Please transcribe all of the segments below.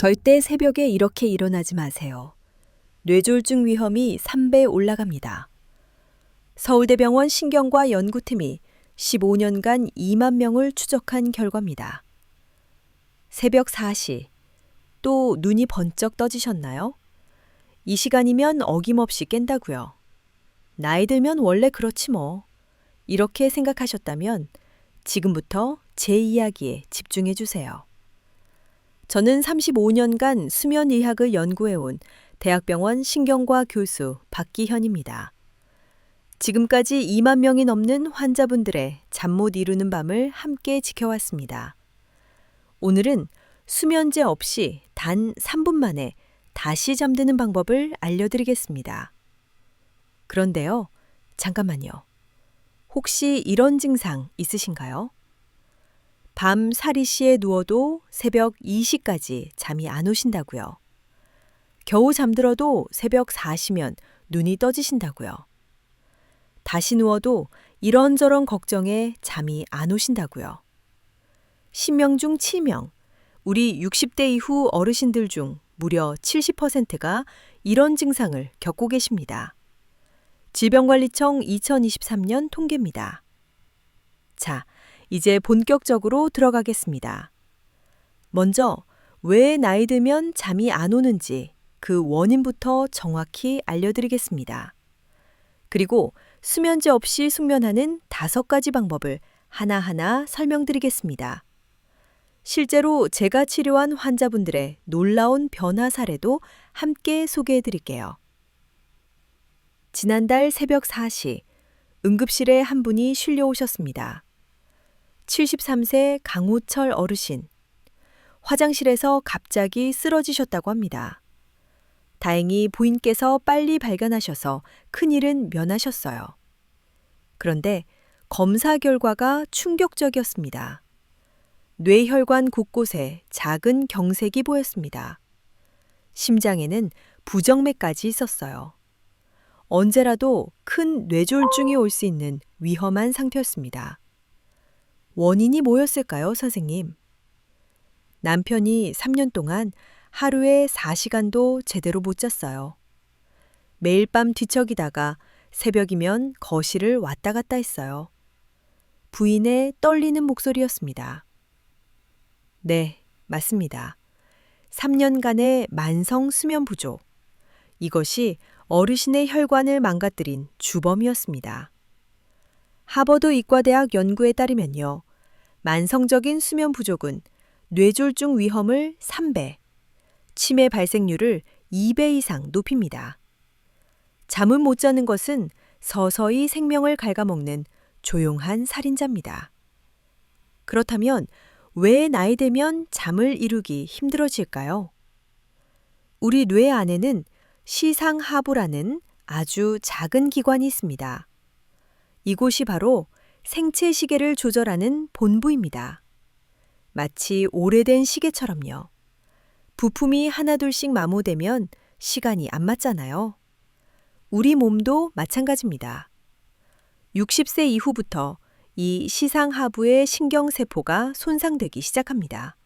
절대 새벽에 이렇게 일어나지 마세요. 뇌졸중 위험이 3배 올라갑니다. 서울대병원 신경과 연구팀이 15년간 2만 명을 추적한 결과입니다. 새벽 4시, 또 눈이 번쩍 떠지셨나요? 이 시간이면 어김없이 깬다고요. 나이 들면 원래 그렇지 뭐. 이렇게 생각하셨다면 지금부터 제 이야기에 집중해 주세요. 저는 35년간 수면의학을 연구해온 대학병원 신경과 교수 박기현입니다. 지금까지 2만 명이 넘는 환자분들의 잠 못 이루는 밤을 함께 지켜왔습니다. 오늘은 수면제 없이 단 3분 만에 다시 잠드는 방법을 알려드리겠습니다. 그런데요, 잠깐만요. 혹시 이런 증상 있으신가요? 밤 사리시에 누워도 새벽 2시까지 잠이 안 오신다고요. 겨우 잠들어도 새벽 4시면 눈이 떠지신다고요. 다시 누워도 이런저런 걱정에 잠이 안 오신다고요. 10명 중 7명, 우리 60대 이후 어르신들 중 무려 70%가 이런 증상을 겪고 계십니다. 질병관리청 2023년 통계입니다. 자, 이제 본격적으로 들어가겠습니다. 먼저 왜 나이 들면 잠이 안 오는지 그 원인부터 정확히 알려드리겠습니다. 그리고 수면제 없이 숙면하는 5가지 방법을 하나하나 설명드리겠습니다. 실제로 제가 치료한 환자분들의 놀라운 변화 사례도 함께 소개해드릴게요. 지난달 새벽 4시, 응급실에 한 분이 실려오셨습니다. 73세 강호철 어르신. 화장실에서 갑자기 쓰러지셨다고 합니다. 다행히 부인께서 빨리 발견하셔서 큰일은 면하셨어요. 그런데 검사 결과가 충격적이었습니다. 뇌혈관 곳곳에 작은 경색이 보였습니다. 심장에는 부정맥까지 있었어요. 언제라도 큰 뇌졸중이 올 수 있는 위험한 상태였습니다. 원인이 뭐였을까요, 선생님? 남편이 3년 동안 하루에 4시간도 제대로 못 잤어요. 매일 밤 뒤척이다가 새벽이면 거실을 왔다 갔다 했어요. 부인의 떨리는 목소리였습니다. 네, 맞습니다. 3년간의 만성 수면 부족. 이것이 어르신의 혈관을 망가뜨린 주범이었습니다. 하버드 의과대학 연구에 따르면요. 만성적인 수면 부족은 뇌졸중 위험을 3배, 치매 발생률을 2배 이상 높입니다. 잠을 못 자는 것은 서서히 생명을 갉아먹는 조용한 살인자입니다. 그렇다면 왜 나이 들면 잠을 이루기 힘들어질까요? 우리 뇌 안에는 시상하부라는 아주 작은 기관이 있습니다. 이곳이 바로 생체 시계를 조절하는 본부입니다. 마치 오래된 시계처럼요. 부품이 하나둘씩 마모되면 시간이 안 맞잖아요. 우리 몸도 마찬가지입니다. 60세 이후부터 이 시상하부의 신경세포가 손상되기 시작합니다.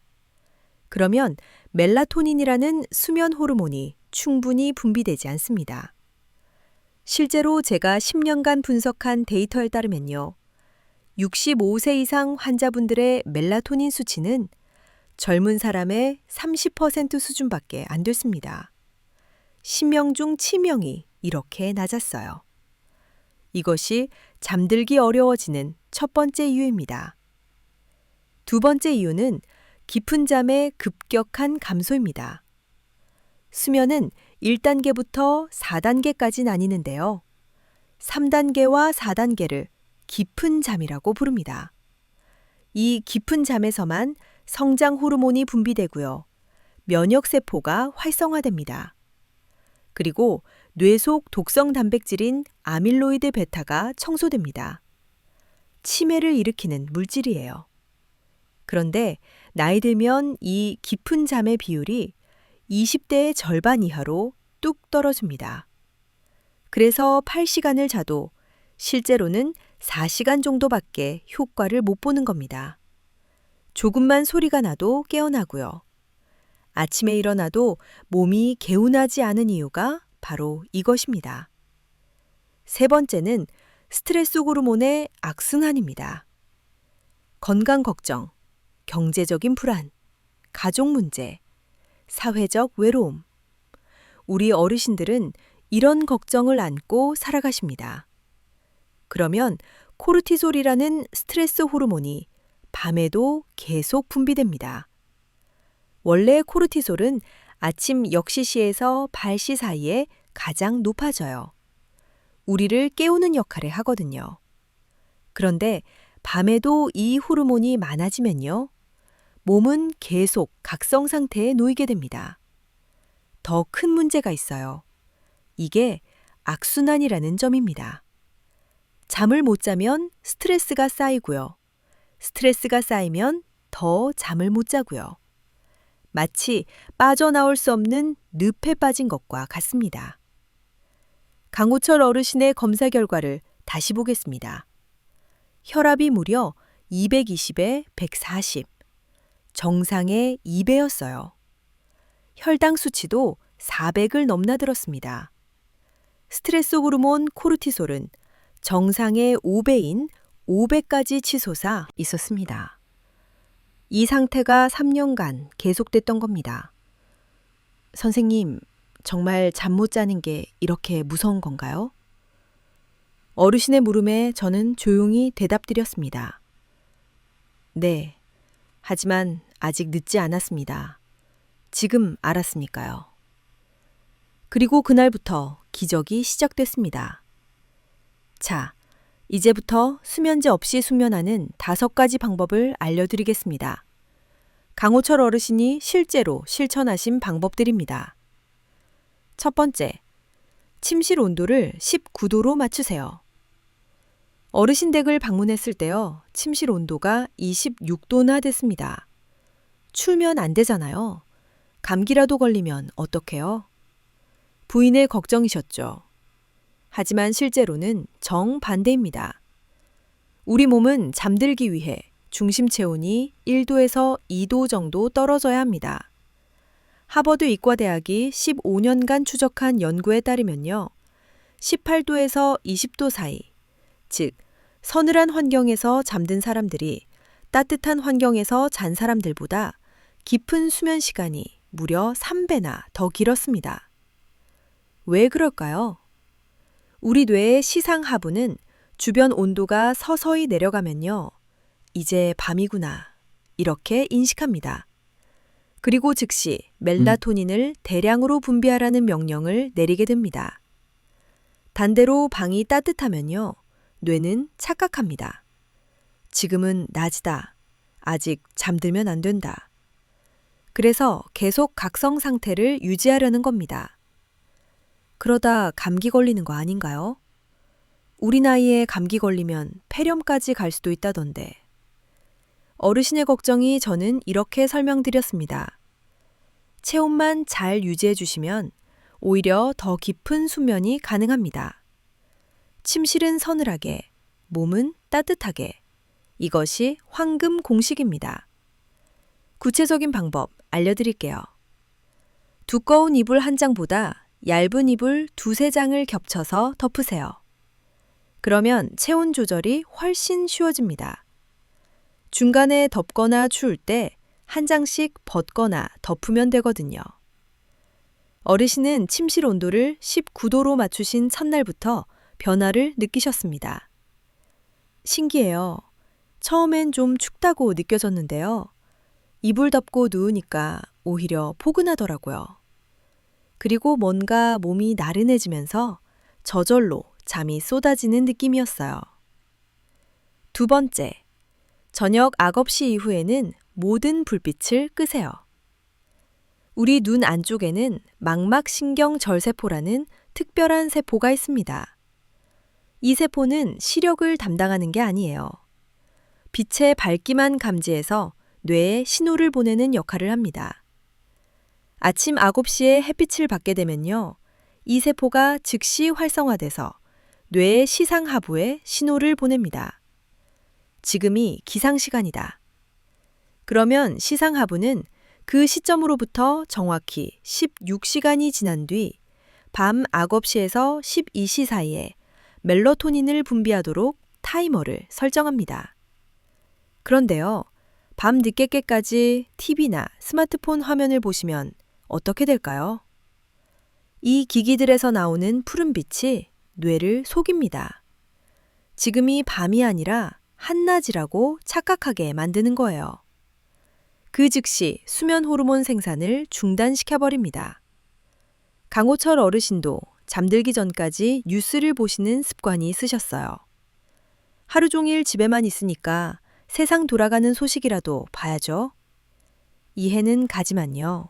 그러면 멜라토닌이라는 수면 호르몬이 충분히 분비되지 않습니다. 실제로 제가 10년간 분석한 데이터에 따르면요. 65세 이상 환자분들의 멜라토닌 수치는 젊은 사람의 30% 수준밖에 안 됐습니다. 10명 중 7명이 이렇게 낮았어요. 이것이 잠들기 어려워지는 첫 번째 이유입니다. 두 번째 이유는 깊은 잠의 급격한 감소입니다. 수면은 1단계부터 4단계까지 나뉘는데요. 3단계와 4단계를 깊은 잠이라고 부릅니다. 이 깊은 잠에서만 성장 호르몬이 분비되고요. 면역세포가 활성화됩니다. 그리고 뇌 속 독성 단백질인 아밀로이드 베타가 청소됩니다. 치매를 일으키는 물질이에요. 그런데 나이 들면 이 깊은 잠의 비율이 20대의 절반 이하로 뚝 떨어집니다. 그래서 8시간을 자도 실제로는 4시간 정도밖에 효과를 못 보는 겁니다. 조금만 소리가 나도 깨어나고요. 아침에 일어나도 몸이 개운하지 않은 이유가 바로 이것입니다. 세 번째는 스트레스 호르몬의 악순환입니다. 건강 걱정, 경제적인 불안, 가족 문제, 사회적 외로움. 우리 어르신들은 이런 걱정을 안고 살아가십니다. 그러면 코르티솔이라는 스트레스 호르몬이 밤에도 계속 분비됩니다. 원래 코르티솔은 아침 6시에서 발시 사이에 가장 높아져요. 우리를 깨우는 역할을 하거든요. 그런데 밤에도 이 호르몬이 많아지면요. 몸은 계속 각성 상태에 놓이게 됩니다. 더 큰 문제가 있어요. 이게 악순환이라는 점입니다. 잠을 못 자면 스트레스가 쌓이고요. 스트레스가 쌓이면 더 잠을 못 자고요. 마치 빠져나올 수 없는 늪에 빠진 것과 같습니다. 강호철 어르신의 검사 결과를 다시 보겠습니다. 혈압이 무려 220에 140, 정상의 2배였어요. 혈당 수치도 400을 넘나들었습니다. 스트레스 호르몬 코르티솔은 정상의 5배인 500까지 치솟아 있었습니다. 이 상태가 3년간 계속됐던 겁니다. 선생님, 정말 잠 못 자는 게 이렇게 무서운 건가요? 어르신의 물음에 저는 조용히 대답드렸습니다. 네, 하지만 아직 늦지 않았습니다. 지금 알았으니까요. 그리고 그날부터 기적이 시작됐습니다. 자, 이제부터 수면제 없이 수면하는 5가지 방법을 알려드리겠습니다. 강호철 어르신이 실제로 실천하신 방법들입니다. 첫 번째, 침실 온도를 19도로 맞추세요. 어르신 댁을 방문했을 때요, 침실 온도가 26도나 됐습니다. 추우면 안 되잖아요. 감기라도 걸리면 어떡해요? 부인의 걱정이셨죠. 하지만 실제로는 정반대입니다. 우리 몸은 잠들기 위해 중심 체온이 1도에서 2도 정도 떨어져야 합니다. 하버드 의과대학이 15년간 추적한 연구에 따르면요. 18도에서 20도 사이, 즉 서늘한 환경에서 잠든 사람들이 따뜻한 환경에서 잔 사람들보다 깊은 수면 시간이 무려 3배나 더 길었습니다. 왜 그럴까요? 우리 뇌의 시상 하부는 주변 온도가 서서히 내려가면요. 이제 밤이구나. 이렇게 인식합니다. 그리고 즉시 멜라토닌을 대량으로 분비하라는 명령을 내리게 됩니다. 반대로 방이 따뜻하면요. 뇌는 착각합니다. 지금은 낮이다. 아직 잠들면 안 된다. 그래서 계속 각성 상태를 유지하려는 겁니다. 그러다 감기 걸리는 거 아닌가요? 우리 나이에 감기 걸리면 폐렴까지 갈 수도 있다던데. 어르신의 걱정이 저는 이렇게 설명드렸습니다. 체온만 잘 유지해 주시면 오히려 더 깊은 수면이 가능합니다. 침실은 서늘하게, 몸은 따뜻하게. 이것이 황금 공식입니다. 구체적인 방법 알려드릴게요. 두꺼운 이불 한 장보다 얇은 이불 2-3장을 겹쳐서 덮으세요. 그러면 체온 조절이 훨씬 쉬워집니다. 중간에 덥거나 추울 때 한 장씩 벗거나 덮으면 되거든요. 어르신은 침실 온도를 19도로 맞추신 첫날부터 변화를 느끼셨습니다. 신기해요. 처음엔 좀 춥다고 느껴졌는데요. 이불 덮고 누우니까 오히려 포근하더라고요. 그리고 뭔가 몸이 나른해지면서 저절로 잠이 쏟아지는 느낌이었어요. 두 번째, 저녁 악업시 이후에는 모든 불빛을 끄세요. 우리 눈 안쪽에는 망막신경 절세포라는 특별한 세포가 있습니다. 이 세포는 시력을 담당하는 게 아니에요. 빛의 밝기만 감지해서 뇌에 신호를 보내는 역할을 합니다. 아침 9시에 햇빛을 받게 되면요. 이 세포가 즉시 활성화돼서 뇌의 시상하부에 신호를 보냅니다. 지금이 기상시간이다. 그러면 시상하부는 그 시점으로부터 정확히 16시간이 지난 뒤 밤 9시에서 12시 사이에 멜로토닌을 분비하도록 타이머를 설정합니다. 그런데요, 밤 늦게까지 TV나 스마트폰 화면을 보시면 어떻게 될까요? 이 기기들에서 나오는 푸른빛이 뇌를 속입니다. 지금이 밤이 아니라 한낮이라고 착각하게 만드는 거예요. 그 즉시 수면 호르몬 생산을 중단시켜버립니다. 강호철 어르신도 잠들기 전까지 뉴스를 보시는 습관이 있으셨어요. 하루 종일 집에만 있으니까 세상 돌아가는 소식이라도 봐야죠. 이해는 가지만요.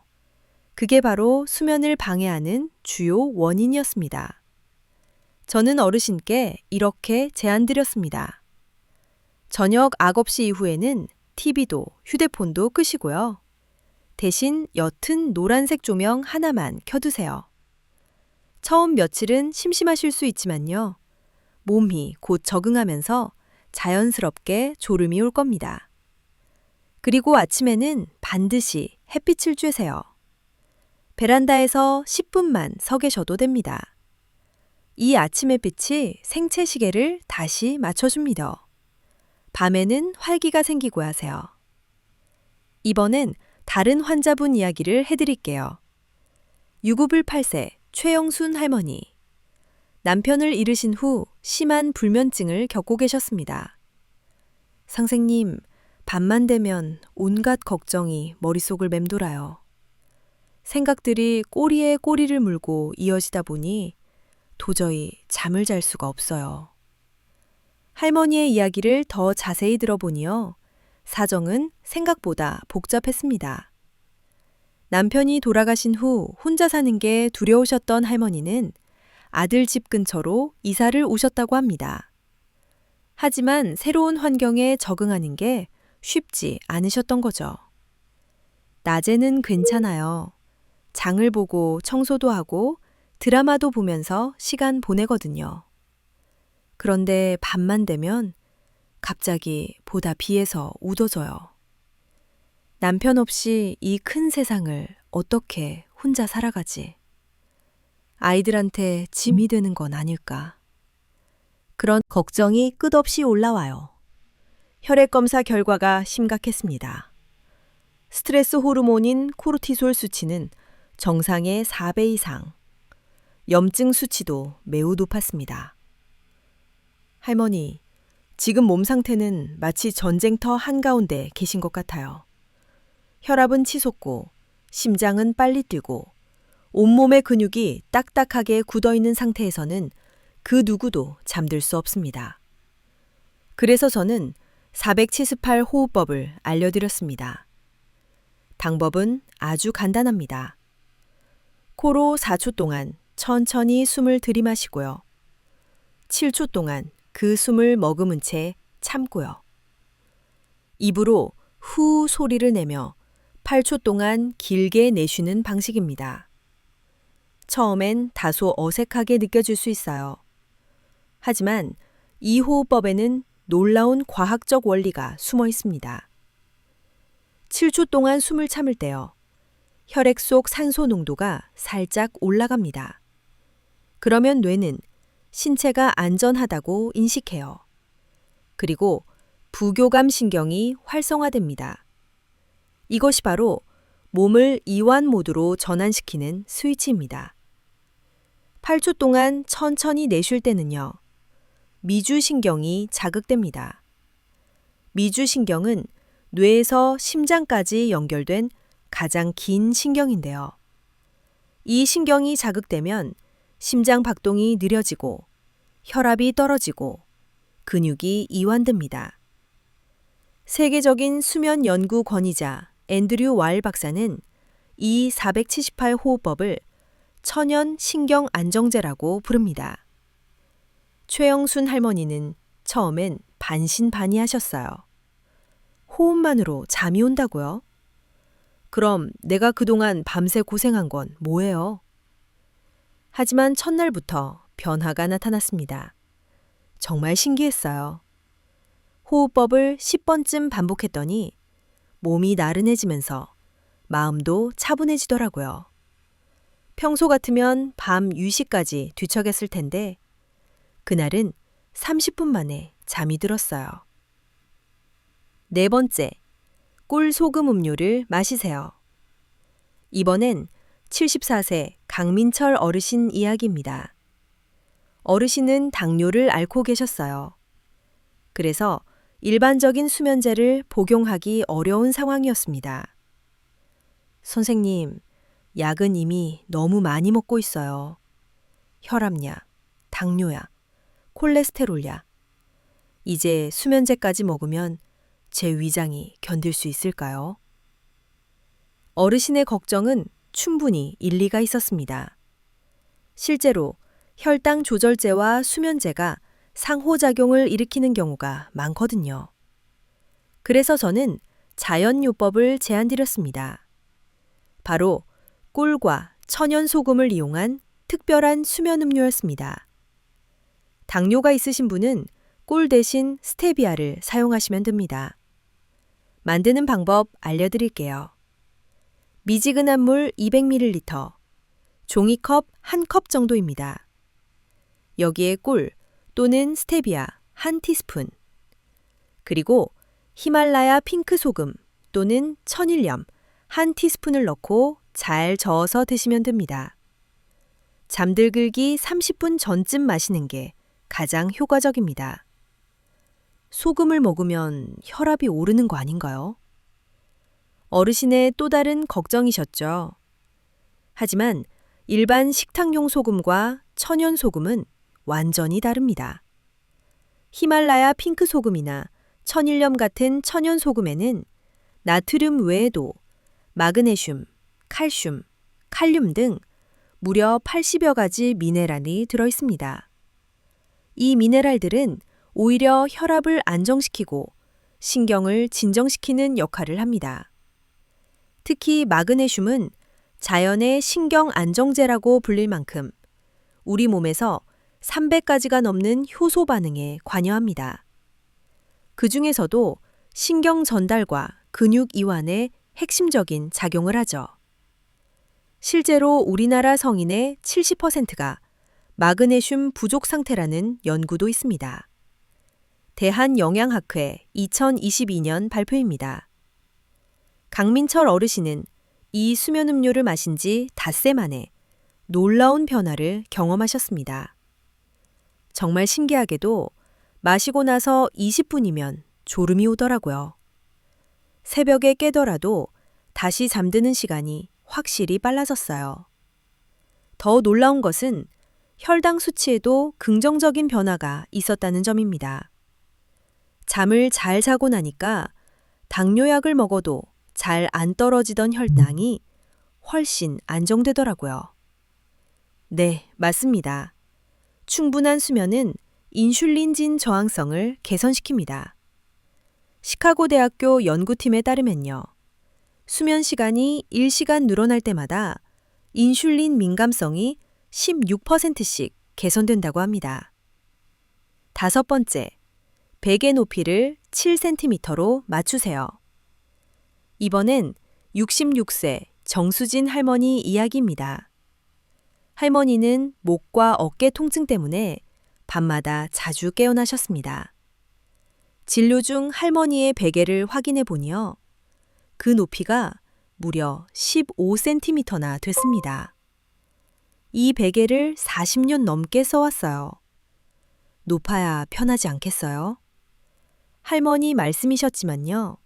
그게 바로 수면을 방해하는 주요 원인이었습니다. 저는 어르신께 이렇게 제안드렸습니다. 저녁 9시 이후에는 TV도 휴대폰도 끄시고요. 대신 옅은 노란색 조명 하나만 켜두세요. 처음 며칠은 심심하실 수 있지만요. 몸이 곧 적응하면서 자연스럽게 졸음이 올 겁니다. 그리고 아침에는 반드시 햇빛을 쬐세요. 베란다에서 10분만 서 계셔도 됩니다. 이 아침 햇빛이 생체 시계를 다시 맞춰줍니다. 밤에는 활기가 생기고 하세요. 이번엔 다른 환자분 이야기를 해드릴게요. 유구불 8세 최영순 할머니. 남편을 잃으신 후 심한 불면증을 겪고 계셨습니다. 선생님, 밤만 되면 온갖 걱정이 머릿속을 맴돌아요. 생각들이 꼬리에 꼬리를 물고 이어지다 보니 도저히 잠을 잘 수가 없어요. 할머니의 이야기를 더 자세히 들어보니요. 사정은 생각보다 복잡했습니다. 남편이 돌아가신 후 혼자 사는 게 두려우셨던 할머니는 아들 집 근처로 이사를 오셨다고 합니다. 하지만 새로운 환경에 적응하는 게 쉽지 않으셨던 거죠. 낮에는 괜찮아요. 장을 보고 청소도 하고 드라마도 보면서 시간 보내거든요. 그런데 밤만 되면 갑자기 보다 비에서 우도져요. 남편 없이 이 큰 세상을 어떻게 혼자 살아가지? 아이들한테 짐이 되는 건 아닐까? 그런 걱정이 끝없이 올라와요. 혈액 검사 결과가 심각했습니다. 스트레스 호르몬인 코르티솔 수치는 정상의 4배 이상, 염증 수치도 매우 높았습니다. 할머니, 지금 몸 상태는 마치 전쟁터 한가운데 계신 것 같아요. 혈압은 치솟고, 심장은 빨리 뛰고, 온몸의 근육이 딱딱하게 굳어있는 상태에서는 그 누구도 잠들 수 없습니다. 그래서 저는 478 호흡법을 알려드렸습니다. 방법은 아주 간단합니다. 코로 4초 동안 천천히 숨을 들이마시고요. 7초 동안 그 숨을 머금은 채 참고요. 입으로 후 소리를 내며 8초 동안 길게 내쉬는 방식입니다. 처음엔 다소 어색하게 느껴질 수 있어요. 하지만 이 호흡법에는 놀라운 과학적 원리가 숨어 있습니다. 7초 동안 숨을 참을 때요. 혈액 속 산소 농도가 살짝 올라갑니다. 그러면 뇌는 신체가 안전하다고 인식해요. 그리고 부교감 신경이 활성화됩니다. 이것이 바로 몸을 이완 모드로 전환시키는 스위치입니다. 8초 동안 천천히 내쉴 때는요. 미주신경이 자극됩니다. 미주신경은 뇌에서 심장까지 연결된 가장 긴 신경인데요. 이 신경이 자극되면 심장 박동이 느려지고 혈압이 떨어지고 근육이 이완됩니다. 세계적인 수면 연구 권위자 앤드류 와일 박사는 이 478 호흡법을 천연 신경 안정제라고 부릅니다. 최영순 할머니는 처음엔 반신반의하셨어요. 호흡만으로 잠이 온다고요? 그럼 내가 그동안 밤새 고생한 건 뭐예요? 하지만 첫날부터 변화가 나타났습니다. 정말 신기했어요. 호흡법을 10번쯤 반복했더니 몸이 나른해지면서 마음도 차분해지더라고요. 평소 같으면 밤 유시까지 뒤척였을 텐데 그날은 30분 만에 잠이 들었어요. 네 번째, 꿀 소금 음료를 마시세요. 이번엔 74세 강민철 어르신 이야기입니다. 어르신은 당뇨를 앓고 계셨어요. 그래서 일반적인 수면제를 복용하기 어려운 상황이었습니다. 선생님, 약은 이미 너무 많이 먹고 있어요. 혈압약, 당뇨약, 콜레스테롤약. 이제 수면제까지 먹으면 제 위장이 견딜 수 있을까요? 어르신의 걱정은 충분히 일리가 있었습니다. 실제로 혈당 조절제와 수면제가 상호작용을 일으키는 경우가 많거든요. 그래서 저는 자연요법을 제안드렸습니다. 바로 꿀과 천연소금을 이용한 특별한 수면음료였습니다. 당뇨가 있으신 분은 꿀 대신 스테비아를 사용하시면 됩니다. 만드는 방법 알려드릴게요. 미지근한 물 200ml, 종이컵 1컵 정도입니다. 여기에 꿀 또는 스테비아 1티스푼, 그리고 히말라야 핑크 소금 또는 천일염 1티스푼을 넣고 잘 저어서 드시면 됩니다. 잠들기 30분 전쯤 마시는 게 가장 효과적입니다. 소금을 먹으면 혈압이 오르는 거 아닌가요? 어르신의 또 다른 걱정이셨죠. 하지만 일반 식탁용 소금과 천연 소금은 완전히 다릅니다. 히말라야 핑크 소금이나 천일염 같은 천연 소금에는 나트륨 외에도 마그네슘, 칼슘, 칼륨 등 무려 80여 가지 미네랄이 들어 있습니다. 이 미네랄들은 오히려 혈압을 안정시키고 신경을 진정시키는 역할을 합니다. 특히 마그네슘은 자연의 신경 안정제라고 불릴 만큼 우리 몸에서 300가지가 넘는 효소 반응에 관여합니다. 그 중에서도 신경 전달과 근육 이완에 핵심적인 작용을 하죠. 실제로 우리나라 성인의 70%가 마그네슘 부족 상태라는 연구도 있습니다. 대한영양학회 2022년 발표입니다. 강민철 어르신은 이 수면음료를 마신 지 닷새 만에 놀라운 변화를 경험하셨습니다. 정말 신기하게도 마시고 나서 20분이면 졸음이 오더라고요. 새벽에 깨더라도 다시 잠드는 시간이 확실히 빨라졌어요. 더 놀라운 것은 혈당 수치에도 긍정적인 변화가 있었다는 점입니다. 잠을 잘 자고 나니까 당뇨약을 먹어도 잘 안 떨어지던 혈당이 훨씬 안정되더라고요. 네, 맞습니다. 충분한 수면은 인슐린진 저항성을 개선시킵니다. 시카고 대학교 연구팀에 따르면요. 수면 시간이 1시간 늘어날 때마다 인슐린 민감성이 16%씩 개선된다고 합니다. 다섯 번째, 베개 높이를 7cm로 맞추세요. 이번엔 66세 정수진 할머니 이야기입니다. 할머니는 목과 어깨 통증 때문에 밤마다 자주 깨어나셨습니다. 진료 중 할머니의 베개를 확인해 보니요. 그 높이가 무려 15cm나 됐습니다. 이 베개를 40년 넘게 써왔어요. 높아야 편하지 않겠어요? 할머니 말씀이셨지만요.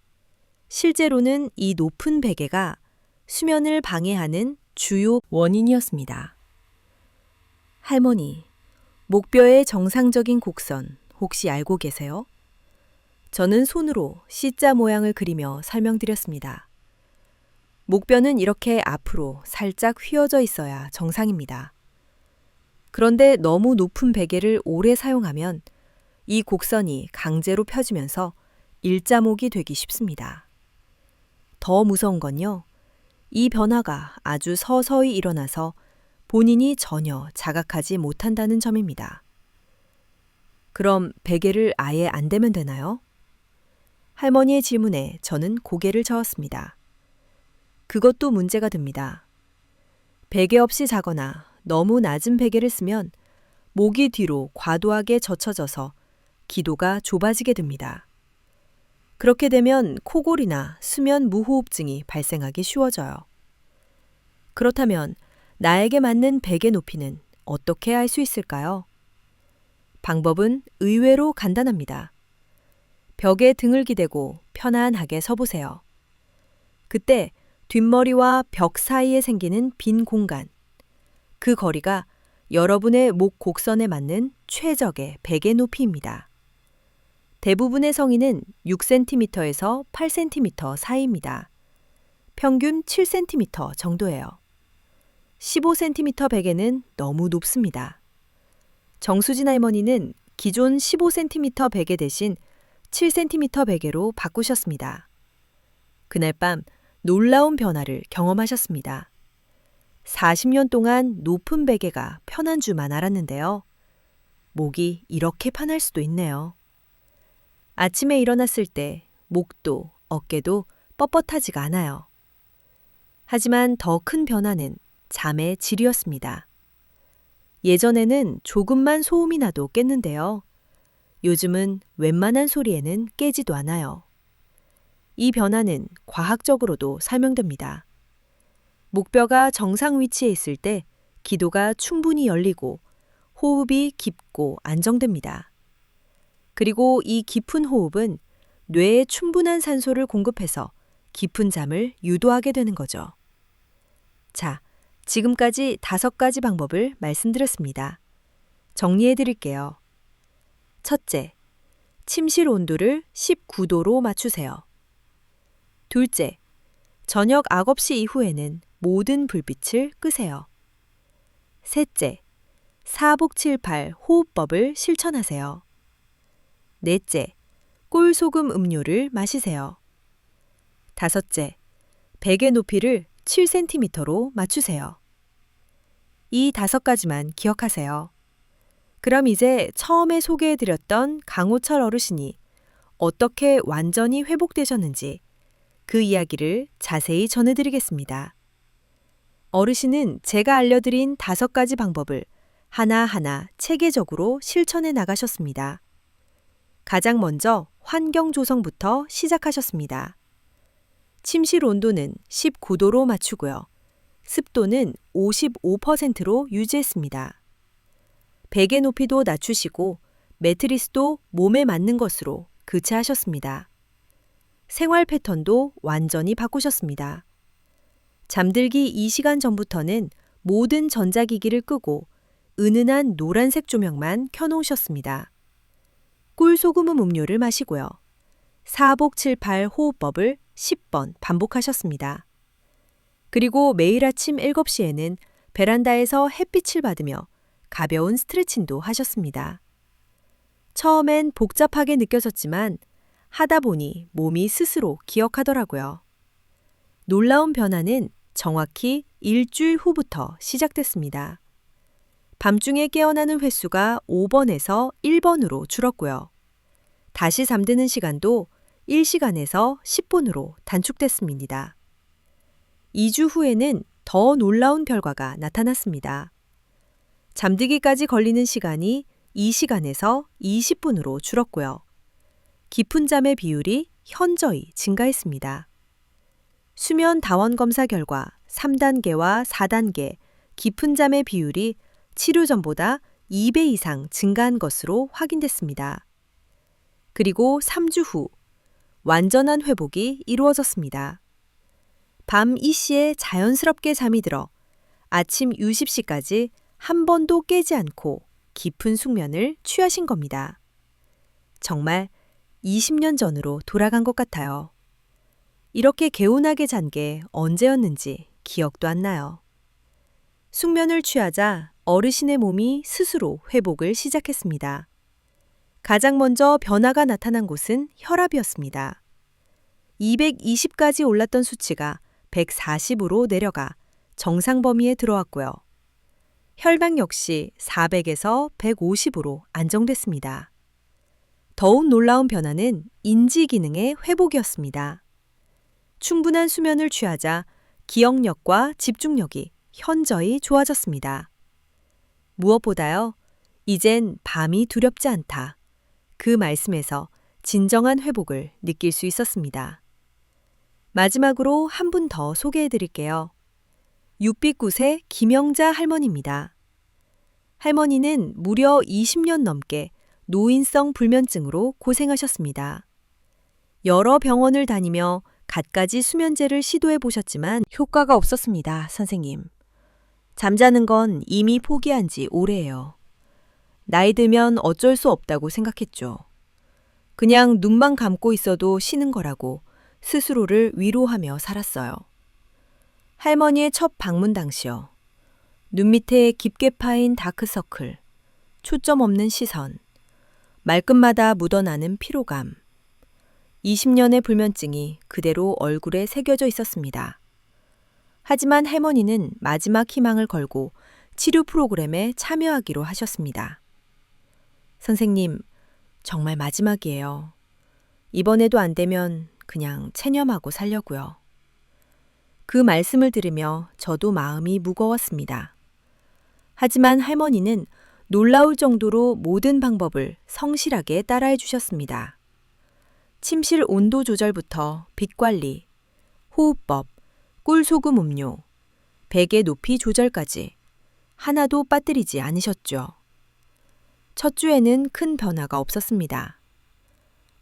실제로는 이 높은 베개가 수면을 방해하는 주요 원인이었습니다. 할머니, 목뼈의 정상적인 곡선 혹시 알고 계세요? 저는 손으로 C자 모양을 그리며 설명드렸습니다. 목뼈는 이렇게 앞으로 살짝 휘어져 있어야 정상입니다. 그런데 너무 높은 베개를 오래 사용하면 이 곡선이 강제로 펴지면서 일자목이 되기 쉽습니다. 더 무서운 건요. 이 변화가 아주 서서히 일어나서 본인이 전혀 자각하지 못한다는 점입니다. 그럼 베개를 아예 안 대면 되나요? 할머니의 질문에 저는 고개를 저었습니다. 그것도 문제가 됩니다. 베개 없이 자거나 너무 낮은 베개를 쓰면 목이 뒤로 과도하게 젖혀져서 기도가 좁아지게 됩니다. 그렇게 되면 코골이나 수면 무호흡증이 발생하기 쉬워져요. 그렇다면 나에게 맞는 베개 높이는 어떻게 알 수 있을까요? 방법은 의외로 간단합니다. 벽에 등을 기대고 편안하게 서보세요. 그때 뒷머리와 벽 사이에 생기는 빈 공간, 그 거리가 여러분의 목 곡선에 맞는 최적의 베개 높이입니다. 대부분의 성인은 6cm에서 8cm 사이입니다. 평균 7cm 정도예요. 15cm 베개는 너무 높습니다. 정수진 할머니는 기존 15cm 베개 대신 7cm 베개로 바꾸셨습니다. 그날 밤 놀라운 변화를 경험하셨습니다. 40년 동안 높은 베개가 편한 줄만 알았는데요. 목이 이렇게 편할 수도 있네요. 아침에 일어났을 때 목도 어깨도 뻣뻣하지가 않아요. 하지만 더 큰 변화는 잠의 질이었습니다. 예전에는 조금만 소음이 나도 깼는데요. 요즘은 웬만한 소리에는 깨지도 않아요. 이 변화는 과학적으로도 설명됩니다. 목뼈가 정상 위치에 있을 때 기도가 충분히 열리고 호흡이 깊고 안정됩니다. 그리고 이 깊은 호흡은 뇌에 충분한 산소를 공급해서 깊은 잠을 유도하게 되는 거죠. 자, 지금까지 5가지 방법을 말씀드렸습니다. 정리해 드릴게요. 첫째, 침실 온도를 19도로 맞추세요. 둘째, 저녁 악업시 이후에는 모든 불빛을 끄세요. 셋째, 4복칠팔 호흡법을 실천하세요. 넷째, 꿀소금 음료를 마시세요. 다섯째, 베개 높이를 7cm로 맞추세요. 이 5가지만 기억하세요. 그럼 이제 처음에 소개해드렸던 강호철 어르신이 어떻게 완전히 회복되셨는지 그 이야기를 자세히 전해드리겠습니다. 어르신은 제가 알려드린 5가지 방법을 하나하나 체계적으로 실천해 나가셨습니다. 가장 먼저 환경 조성부터 시작하셨습니다. 침실 온도는 19도로 맞추고요. 습도는 55%로 유지했습니다. 베개 높이도 낮추시고 매트리스도 몸에 맞는 것으로 교체하셨습니다. 생활 패턴도 완전히 바꾸셨습니다. 잠들기 2시간 전부터는 모든 전자기기를 끄고 은은한 노란색 조명만 켜놓으셨습니다. 꿀소금 음료를 마시고요. 4복칠팔 호흡법을 10번 반복하셨습니다. 그리고 매일 아침 7시에는 베란다에서 햇빛을 받으며 가벼운 스트레칭도 하셨습니다. 처음엔 복잡하게 느껴졌지만 하다 보니 몸이 스스로 기억하더라고요. 놀라운 변화는 정확히 일주일 후부터 시작됐습니다. 밤중에 깨어나는 횟수가 5번에서 1번으로 줄었고요. 다시 잠드는 시간도 1시간에서 10분으로 단축됐습니다. 2주 후에는 더 놀라운 결과가 나타났습니다. 잠들기까지 걸리는 시간이 2시간에서 20분으로 줄었고요. 깊은 잠의 비율이 현저히 증가했습니다. 수면 다원 검사 결과 3단계와 4단계 깊은 잠의 비율이 치료 전보다 2배 이상 증가한 것으로 확인됐습니다. 그리고 3주 후 완전한 회복이 이루어졌습니다. 밤 이시에 자연스럽게 잠이 들어 아침 유습시까지 한 번도 깨지 않고 깊은 숙면을 취하신 겁니다. 정말 20년 전으로 돌아간 것 같아요. 이렇게 개운하게 잔 게 언제였는지 기억도 안 나요. 숙면을 취하자 어르신의 몸이 스스로 회복을 시작했습니다. 가장 먼저 변화가 나타난 곳은 혈압이었습니다. 220까지 올랐던 수치가 140으로 내려가 정상 범위에 들어왔고요. 혈당 역시 400에서 150으로 안정됐습니다. 더욱 놀라운 변화는 인지 기능의 회복이었습니다. 충분한 수면을 취하자 기억력과 집중력이 현저히 좋아졌습니다. 무엇보다요, 이젠 밤이 두렵지 않다. 그 말씀에서 진정한 회복을 느낄 수 있었습니다. 마지막으로 한 분 더 소개해 드릴게요. 6빛굿의 김영자 할머니입니다. 할머니는 무려 20년 넘게 노인성 불면증으로 고생하셨습니다. 여러 병원을 다니며 갖가지 수면제를 시도해 보셨지만 효과가 없었습니다, 선생님. 잠자는 건 이미 포기한 지 오래예요. 나이 들면 어쩔 수 없다고 생각했죠. 그냥 눈만 감고 있어도 쉬는 거라고 스스로를 위로하며 살았어요. 할머니의 첫 방문 당시요. 눈 밑에 깊게 파인 다크서클, 초점 없는 시선, 말끝마다 묻어나는 피로감. 20년의 불면증이 그대로 얼굴에 새겨져 있었습니다. 하지만 할머니는 마지막 희망을 걸고 치료 프로그램에 참여하기로 하셨습니다. 선생님, 정말 마지막이에요. 이번에도 안 되면 그냥 체념하고 살려고요. 그 말씀을 들으며 저도 마음이 무거웠습니다. 하지만 할머니는 놀라울 정도로 모든 방법을 성실하게 따라해 주셨습니다. 침실 온도 조절부터 빛 관리, 호흡법, 꿀소금 음료, 베개 높이 조절까지 하나도 빠뜨리지 않으셨죠. 첫 주에는 큰 변화가 없었습니다.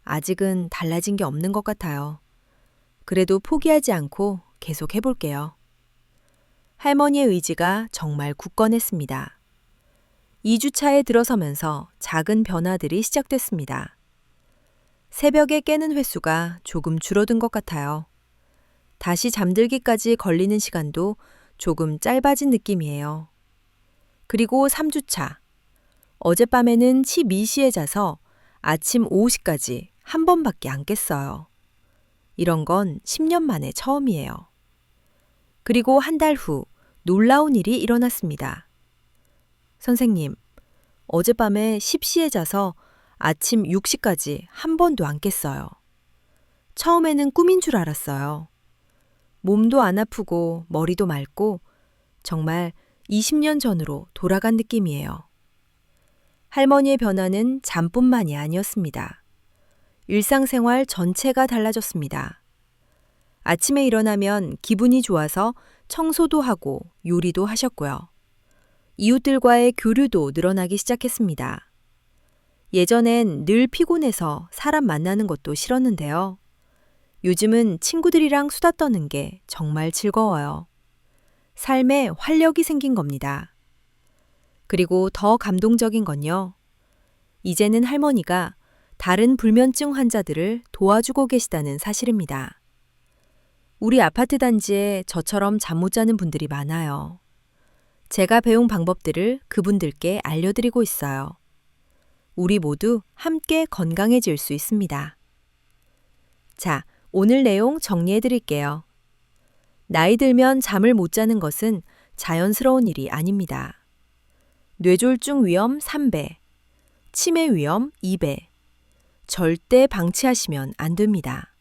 아직은 달라진 게 없는 것 같아요. 그래도 포기하지 않고 계속 해볼게요. 할머니의 의지가 정말 굳건했습니다. 2주차에 들어서면서 작은 변화들이 시작됐습니다. 새벽에 깨는 횟수가 조금 줄어든 것 같아요. 다시 잠들기까지 걸리는 시간도 조금 짧아진 느낌이에요. 그리고 3주차. 어젯밤에는 12시에 자서 아침 5시까지 한 번밖에 안 깼어요. 이런 건 10년 만에 처음이에요. 그리고 한 달 후 놀라운 일이 일어났습니다. 선생님, 어젯밤에 10시에 자서 아침 6시까지 한 번도 안 깼어요. 처음에는 꿈인 줄 알았어요. 몸도 안 아프고 머리도 맑고 정말 20년 전으로 돌아간 느낌이에요. 할머니의 변화는 잠뿐만이 아니었습니다. 일상생활 전체가 달라졌습니다. 아침에 일어나면 기분이 좋아서 청소도 하고 요리도 하셨고요. 이웃들과의 교류도 늘어나기 시작했습니다. 예전엔 늘 피곤해서 사람 만나는 것도 싫었는데요. 요즘은 친구들이랑 수다 떠는 게 정말 즐거워요. 삶에 활력이 생긴 겁니다. 그리고 더 감동적인 건요. 이제는 할머니가 다른 불면증 환자들을 도와주고 계시다는 사실입니다. 우리 아파트 단지에 저처럼 잠 못 자는 분들이 많아요. 제가 배운 방법들을 그분들께 알려드리고 있어요. 우리 모두 함께 건강해질 수 있습니다. 자, 오늘 내용 정리해 드릴게요. 나이 들면 잠을 못 자는 것은 자연스러운 일이 아닙니다. 뇌졸중 위험 3배, 치매 위험 2배. 절대 방치하시면 안 됩니다.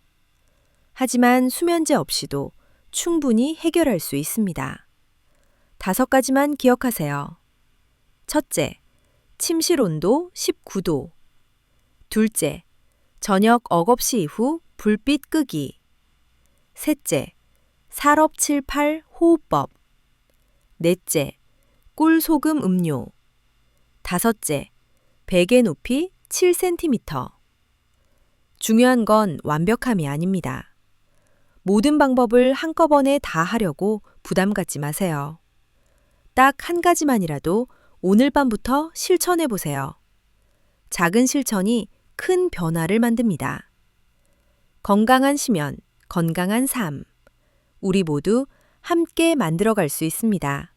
하지만 수면제 없이도 충분히 해결할 수 있습니다. 5가지만 기억하세요. 첫째, 침실 온도 19도. 둘째, 저녁 억업시 이후 불빛 끄기. 셋째, 살업 78 호흡법. 넷째, 꿀소금 음료. 다섯째, 베개 높이 7cm. 중요한 건 완벽함이 아닙니다. 모든 방법을 한꺼번에 다 하려고 부담 갖지 마세요. 딱 한 가지만이라도 오늘 밤부터 실천해 보세요. 작은 실천이 큰 변화를 만듭니다. 건강한 시면, 건강한 삶. 우리 모두 함께 만들어갈 수 있습니다.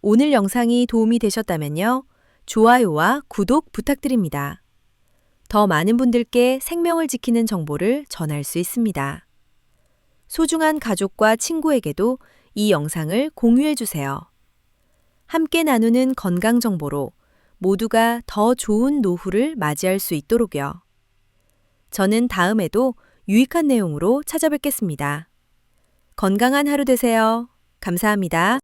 오늘 영상이 도움이 되셨다면요. 좋아요와 구독 부탁드립니다. 더 많은 분들께 생명을 지키는 정보를 전할 수 있습니다. 소중한 가족과 친구에게도 이 영상을 공유해 주세요. 함께 나누는 건강 정보로 모두가 더 좋은 노후를 맞이할 수 있도록요. 저는 다음에도 유익한 내용으로 찾아뵙겠습니다. 건강한 하루 되세요. 감사합니다.